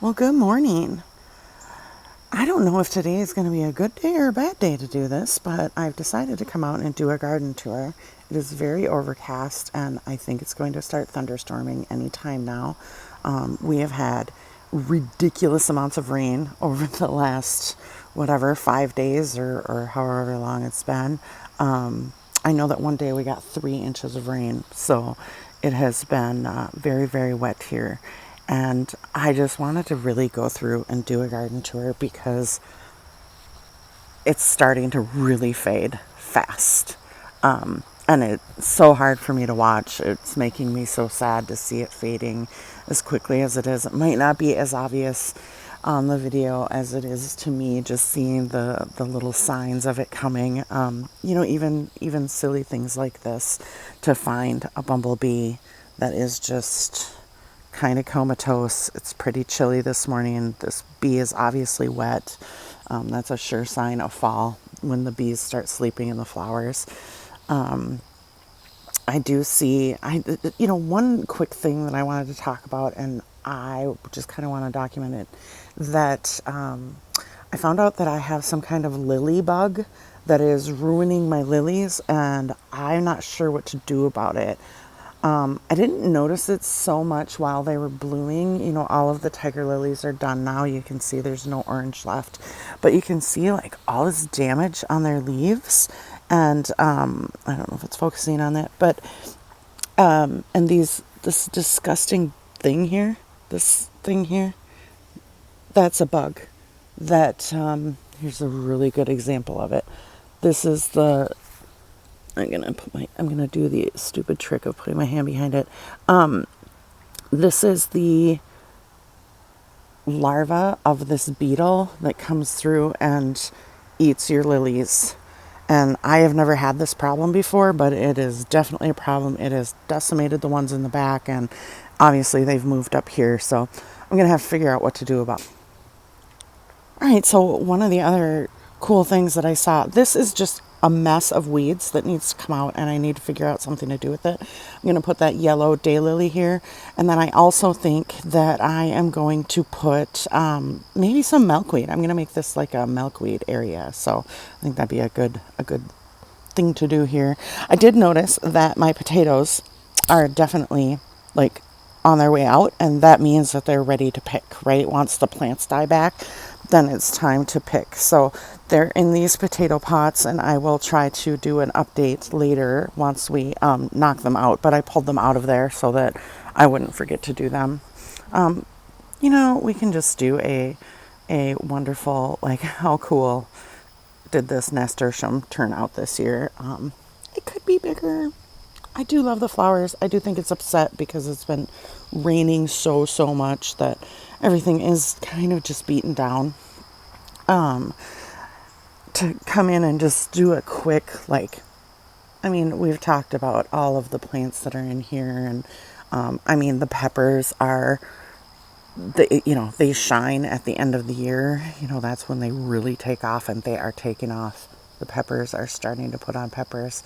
Well, good morning. I don't know if today is going to be a good day or a bad day to do this, but I've decided to come out and do a garden tour. It is very overcast, and I think it's going to start thunderstorming any time now. We have had ridiculous amounts of rain over the last, 5 days or however long it's been. I know that one day we got 3 inches of rain, so it has been very, very wet here. And I just wanted to really go through and do a garden tour because it's starting to really fade fast. And it's so hard for me to watch. It's making me so sad to see it fading as quickly as it is. It might not be as obvious on the video as it is to me, just seeing the little signs of it coming. Even silly things like this, to find a bumblebee that is just kind of comatose. It's pretty chilly this morning. This bee is obviously wet. That's a sure sign of fall when the bees start sleeping in the flowers. I do see, one quick thing that I wanted to talk about, and I just kind of want to document it, that I found out that I have some kind of lily bug that is ruining my lilies, and I'm not sure what to do about it. I didn't notice it so much while they were blooming. All of the tiger lilies are done now. You can see there's no orange left, but you can see like all this damage on their leaves. And I don't know if it's focusing on that, but and this disgusting thing here, that's a bug. That here's a really good example of it. This is the I'm gonna do the stupid trick of putting my hand behind it. This is the larva of this beetle that comes through and eats your lilies. And I have never had this problem before, but it is definitely a problem. It has decimated the ones in the back, and obviously they've moved up here. So I'm gonna have to figure out what to do about it. All right, so one of the other cool things that I saw, this is just a mess of weeds that needs to come out, and I need to figure out something to do with it. I'm going to put that yellow daylily here, and then I also think that I am going to put maybe some milkweed. I'm going to make this like a milkweed area, so I think that'd be a good thing to do here. I did notice that my potatoes are definitely like on their way out, and that means that they're ready to pick, right? Once the plants die back, then it's time to pick. So they're in these potato pots, and I will try to do an update later once we knock them out. But I pulled them out of there so that I wouldn't forget to do them. We can just do a wonderful, like, how cool did this nasturtium turn out this year? It could be bigger. I do love the flowers. I do think it's upset because it's been raining so much that everything is kind of just beaten down. To come in and just do a quick, we've talked about all of the plants that are in here, and the peppers are, they shine at the end of the year. That's when they really take off, and they are taking off. The peppers are starting to put on peppers.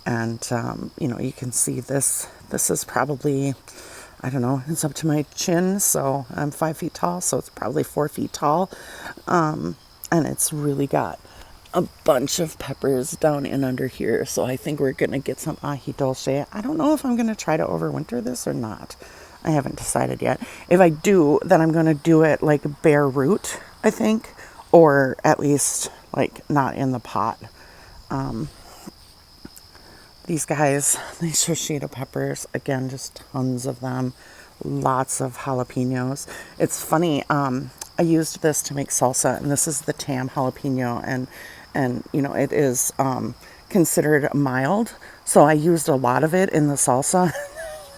And, you can see this is probably, I don't know, it's up to my chin. So I'm 5 feet tall, so it's probably 4 feet tall. And it's really got a bunch of peppers down in under here. So I think we're going to get some ají dulce. I don't know if I'm going to try to overwinter this or not. I haven't decided yet. If I do, then I'm going to do it like bare root, I think, or at least like not in the pot. These guys, these shishito peppers, again, just tons of them, lots of jalapenos. It's funny, I used this to make salsa, and this is the tam jalapeno, and it is considered mild, so I used a lot of it in the salsa.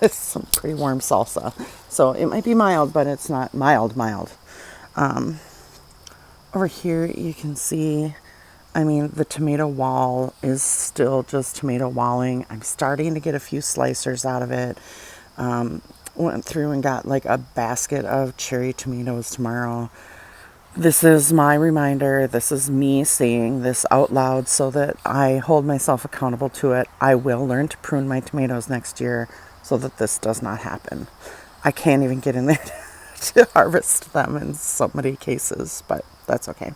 It's some pretty warm salsa, so it might be mild, but it's not mild. Over here you can see, the tomato wall is still just tomato walling. I'm starting to get a few slicers out of it. Went through and got like a basket of cherry tomatoes tomorrow. This is my reminder. This is me saying this out loud so that I hold myself accountable to it. I will learn to prune my tomatoes next year so that this does not happen. I can't even get in there to harvest them in so many cases, but that's okay.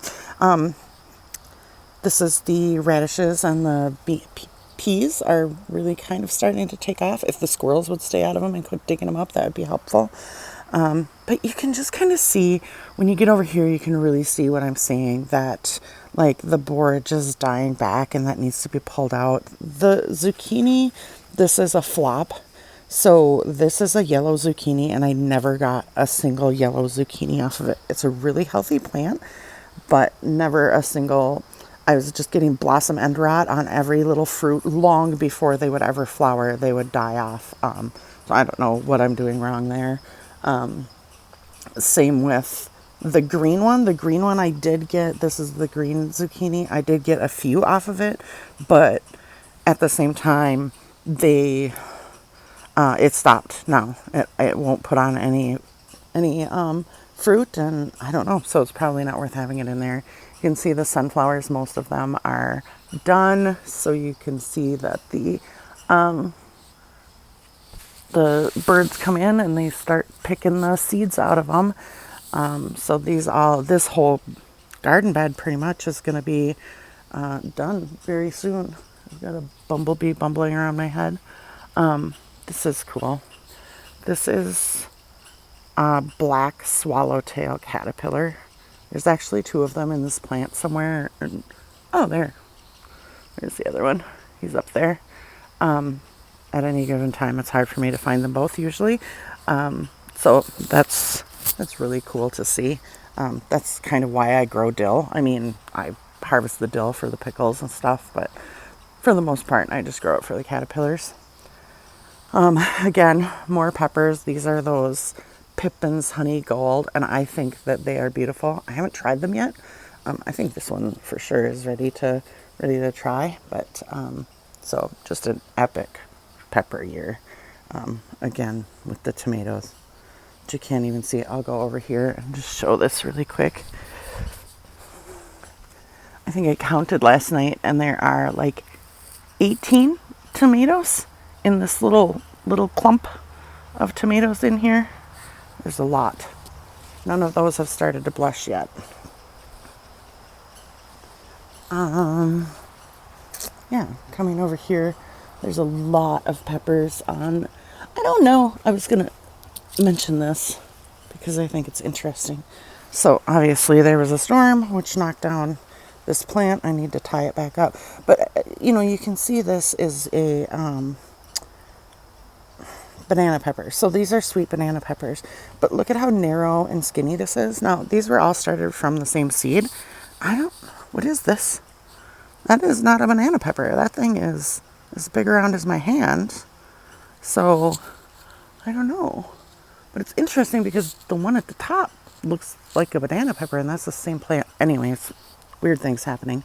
This is the radishes, and the peas are really kind of starting to take off. If the squirrels would stay out of them and quit digging them up, that would be helpful. But you can just kind of see, when you get over here, you can really see what I'm saying, that like the borage is dying back and that needs to be pulled out. The zucchini, this is a flop. So this is a yellow zucchini, and I never got a single yellow zucchini off of it. It's a really healthy plant, but never a single. I was just getting blossom end rot on every little fruit long before they would ever flower. They would die off. So I don't know what I'm doing wrong there. Same with the green one. The green one I did get, this is the green zucchini. I did get a few off of it, but at the same time, it stopped now. It won't put on any fruit, and I don't know, so it's probably not worth having it in there. You can see the sunflowers, most of them are done, so you can see that the birds come in and they start picking the seeds out of them. So this whole garden bed pretty much is going to be done very soon. I've got a bumblebee bumbling around my head. This is cool. This is a black swallowtail caterpillar. There's actually two of them in this plant somewhere. Oh, there's the other one. He's up there. At any given time, it's hard for me to find them both usually. So that's really cool to see. That's kind of why I grow dill. I mean, I harvest the dill for the pickles and stuff, but for the most part, I just grow it for the caterpillars. Again, more peppers. These are those Pippin's Honey Gold, and I think that they are beautiful. I haven't tried them yet. I think this one for sure is ready to try, but so just an epic pepper year. Again, with the tomatoes, but you can't even see it. I'll go over here and just show this really quick. I think I counted last night, and there are like 18 tomatoes in this little clump of tomatoes in here. There's a lot. None of those have started to blush yet. Yeah, coming over here, there's a lot of peppers on. I don't know. I was going to mention this because I think it's interesting. So obviously there was a storm which knocked down this plant. I need to tie it back up. But, you can see this is a banana pepper. So these are sweet banana peppers. But look at how narrow and skinny this is. Now, these were all started from the same seed. What is this? That is not a banana pepper. That thing is as big around as my hand. So, I don't know. But it's interesting because the one at the top looks like a banana pepper, and that's the same plant. Anyways, weird things happening.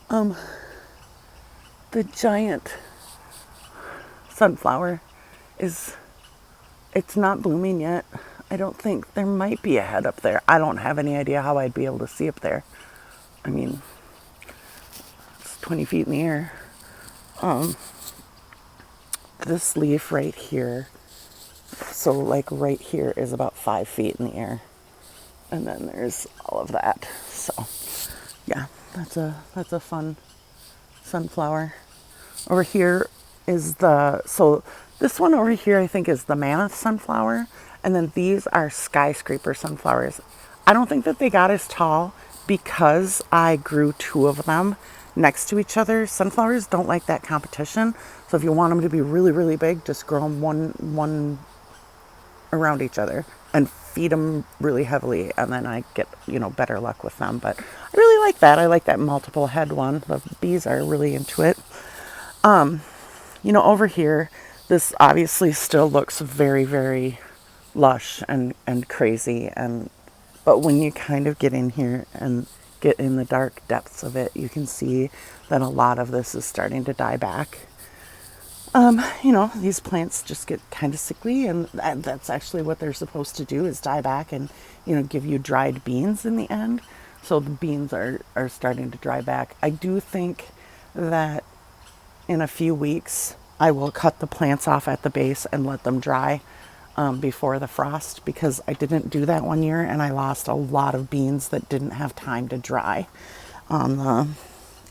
The giant sunflower it's not blooming yet. I don't think. There might be a head up there. I don't have any idea how I'd be able to see up there. I mean, it's 20 feet in the air. This leaf right here, so like right here is about 5 feet in the air. And then there's all of that. So yeah, that's a fun sunflower. Over here is so this one over here I think is the mammoth sunflower. And then these are skyscraper sunflowers. I don't think that they got as tall because I grew two of them next to each other. Sunflowers don't like that competition. So if you want them to be really, really big, just grow them one around each other and feed them really heavily. And then I get, better luck with them. But I really like that. I like that multiple head one. The bees are really into it. Over here, this obviously still looks very, very lush and crazy. But when you kind of get in here and get in the dark depths of it, you can see that a lot of this is starting to die back. These plants just get kind of sickly, and that's actually what they're supposed to do, is die back and, give you dried beans in the end. So the beans are starting to dry back. I do think that in a few weeks, I will cut the plants off at the base and let them dry. before the frost, because I didn't do that one year and I lost a lot of beans that didn't have time to dry on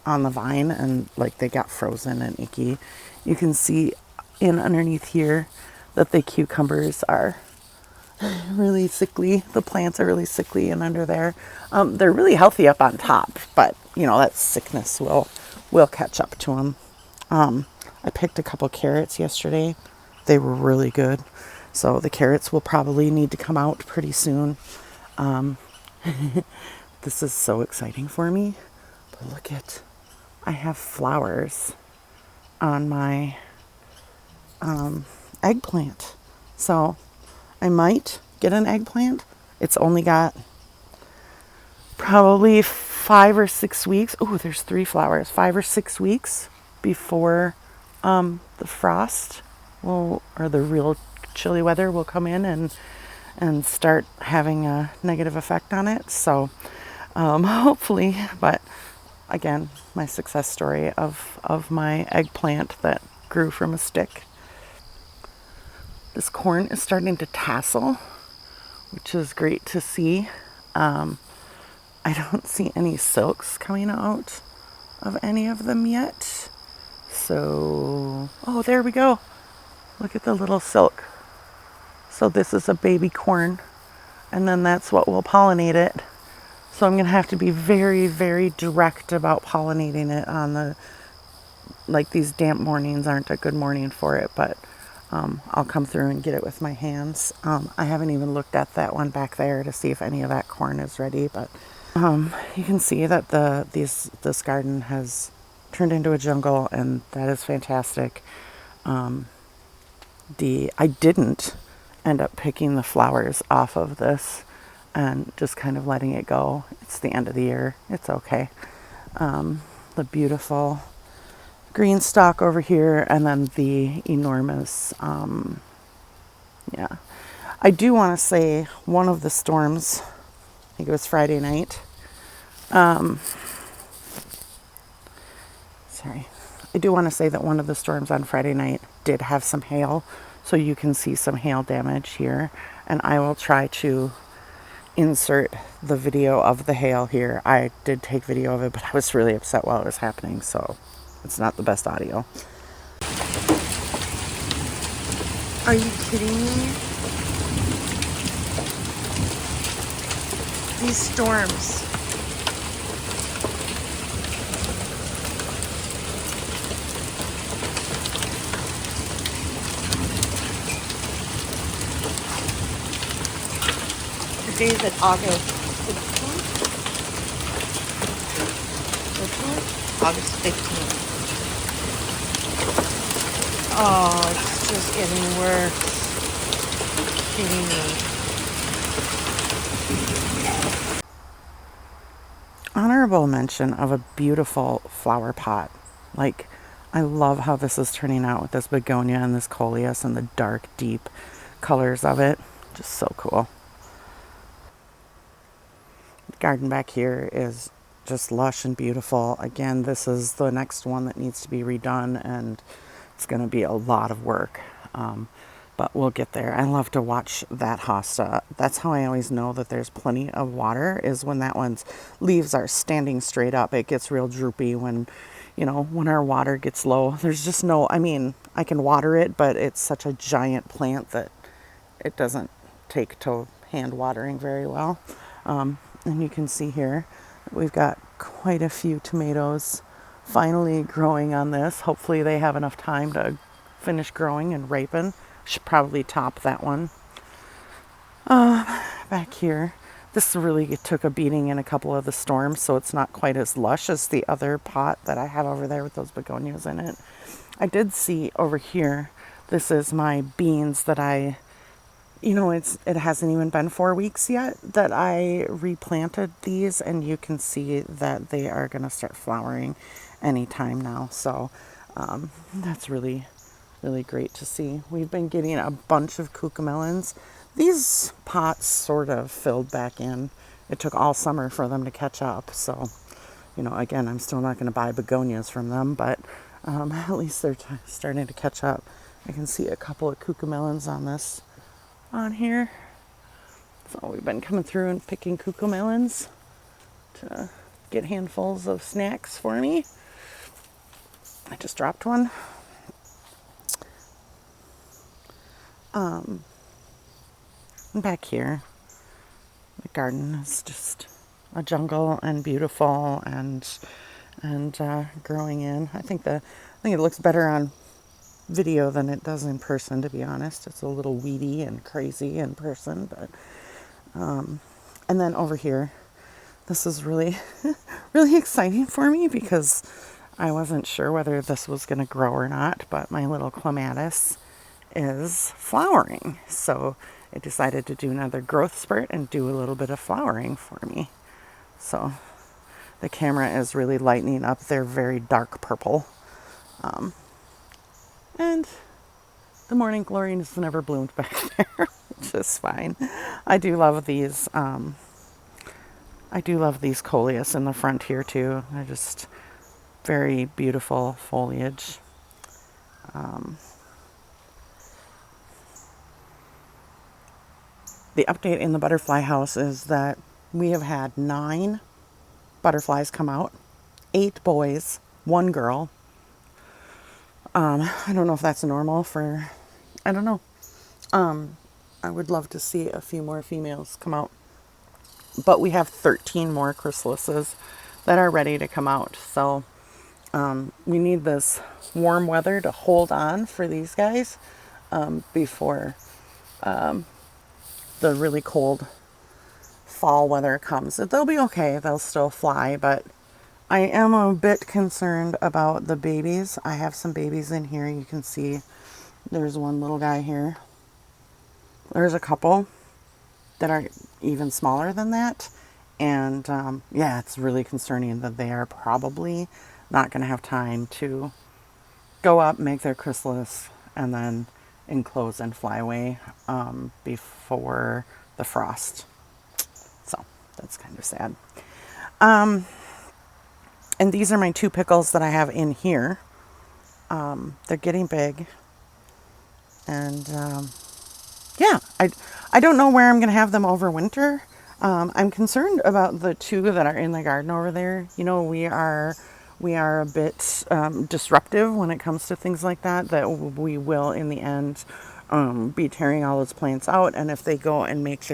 the vine, and like they got frozen and icky. You can see in underneath here that the cucumbers are really sickly. The plants are really sickly and under there. They're really healthy up on top, but you know, that sickness will catch up to them. I picked a couple carrots yesterday. They were really good. So the carrots will probably need to come out pretty soon. This is so exciting for me. But look at, I have flowers on my eggplant. So I might get an eggplant. It's only got probably 5 or 6 weeks. Oh, there's 3 flowers. 5 or 6 weeks before the frost will, or the real chilly weather will come in and start having a negative effect on it. So hopefully, but again, my success story of my eggplant that grew from a stick. This corn is starting to tassel, which is great to see. I don't see any silks coming out of any of them yet. So, oh, there we go. Look at the little silk. So this is a baby corn, and then that's what will pollinate it. So I'm going to have to be very, very direct about pollinating it on the, like these damp mornings aren't a good morning for it, but I'll come through and get it with my hands. I haven't even looked at that one back there to see if any of that corn is ready, but you can see that this garden has turned into a jungle, and that is fantastic. I didn't end up picking the flowers off of this and just kind of letting it go. It's the end of the year. It's okay. The beautiful green stalk over here, and then the enormous, yeah. I do want to say one of the storms, I think it was Friday night. Sorry. I do want to say that one of the storms on Friday night did have some hail, so you can see some hail damage here, and I will try to insert the video of the hail here. I did take video of it, but I was really upset while it was happening, so it's not the best audio. Are you kidding me? These storms. Today's at August 16th. August 15th. Oh, it's just getting worse. Kidding me. Honorable mention of a beautiful flower pot. Like, I love how this is turning out with this begonia and this coleus and the dark, deep colors of it. Just so cool. The garden back here is just lush and beautiful. Again, this is the next one that needs to be redone, and it's going to be a lot of work. But we'll get there. I love to watch that hosta. That's how I always know that there's plenty of water, is when that one's leaves are standing straight up. It gets real droopy when, you know, when our water gets low. There's just no, I mean, I can water it, but it's such a giant plant that it doesn't take to hand watering very well. And you can see here, we've got quite a few tomatoes finally growing on this. Hopefully they have enough time to finish growing and ripen. Should probably top that one. Back here, this really took a beating in a couple of the storms, so it's not quite as lush as the other pot that I have over there with those begonias in it. I did see over here, this is my beans that it hasn't even been 4 weeks yet that I replanted these, and you can see that they are going to start flowering anytime now. So that's really, really great to see. We've been getting a bunch of cucamelons. These pots sort of filled back in. It took all summer for them to catch up. So, again, I'm still not going to buy begonias from them, but at least they're starting to catch up. I can see a couple of cucamelons on this on here. So we've been coming through and picking cuckoo melons to get handfuls of snacks for me. I just dropped one. And back here, the garden is just a jungle and beautiful and growing in. I think it looks better on video than it does in person, to be honest. It's a little weedy and crazy in person, but and then over here, this is really really exciting for me because I wasn't sure whether this was going to grow or not, but my little clematis is flowering. So I decided to do another growth spurt and do a little bit of flowering for me. So the camera is really lightening up their very dark purple. And the morning glory has never bloomed back there, which is fine. I do love these. I do love these coleus in the front here too. They're just very beautiful foliage. The update in the butterfly house is that we have had 9 butterflies come out, 8 boys, 1 girl. I don't know if that's normal for, I don't know. I would love to see a few more females come out. But we have 13 more chrysalises that are ready to come out. So we need this warm weather to hold on for these guys before the really cold fall weather comes. They'll be okay. They'll still fly, but I am a bit concerned about the babies. I have some babies in here. You can see there's one little guy here. There's a couple that are even smaller than that. And yeah, it's really concerning that they are probably not going to have time to go up, make their chrysalis, and then enclose and fly away before the frost. So that's kind of sad. And these are my 2 pickles that I have in here. They're getting big. And yeah, I don't know where I'm going to have them over winter. I'm concerned about the 2 that are in the garden over there. You know, we are a bit disruptive when it comes to things like that we will in the end be tearing all those plants out. And if they go and make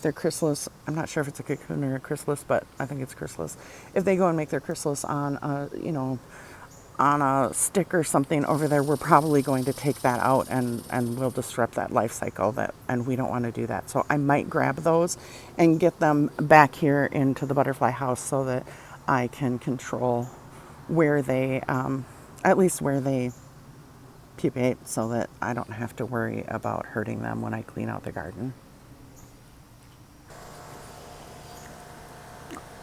their chrysalis, I'm not sure if it's a cocoon or a chrysalis, but I think it's chrysalis. If they go and make their chrysalis on on a stick or something over there, we're probably going to take that out and we'll disrupt that life cycle, and we don't want to do that. So I might grab those and get them back here into the butterfly house so that I can control where they, at least where they pupate, so that I don't have to worry about hurting them when I clean out the garden.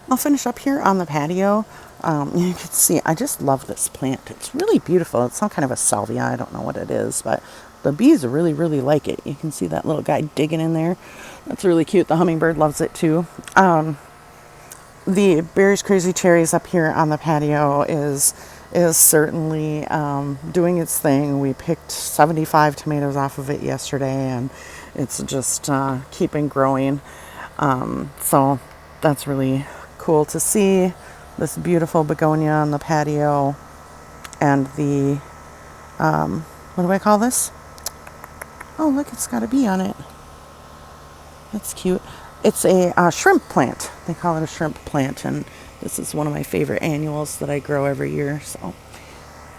I'll finish up here on the patio. You can see, I just love this plant. It's really beautiful. It's some kind of a salvia. I don't know what it is, but the bees really, really like it. You can see that little guy digging in there. That's really cute. The hummingbird loves it too. The Berries Crazy Cherries up here on the patio is certainly doing its thing. We picked 75 tomatoes off of it yesterday, and it's just keeping growing. So that's really cool to see. This beautiful begonia on the patio, and the what do I call this? Oh, look, it's got a bee on it. That's cute. It's a shrimp plant. They call it a shrimp plant, and this is one of my favorite annuals that I grow every year. So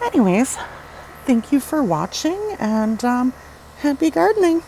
anyways, thank you for watching, and happy gardening.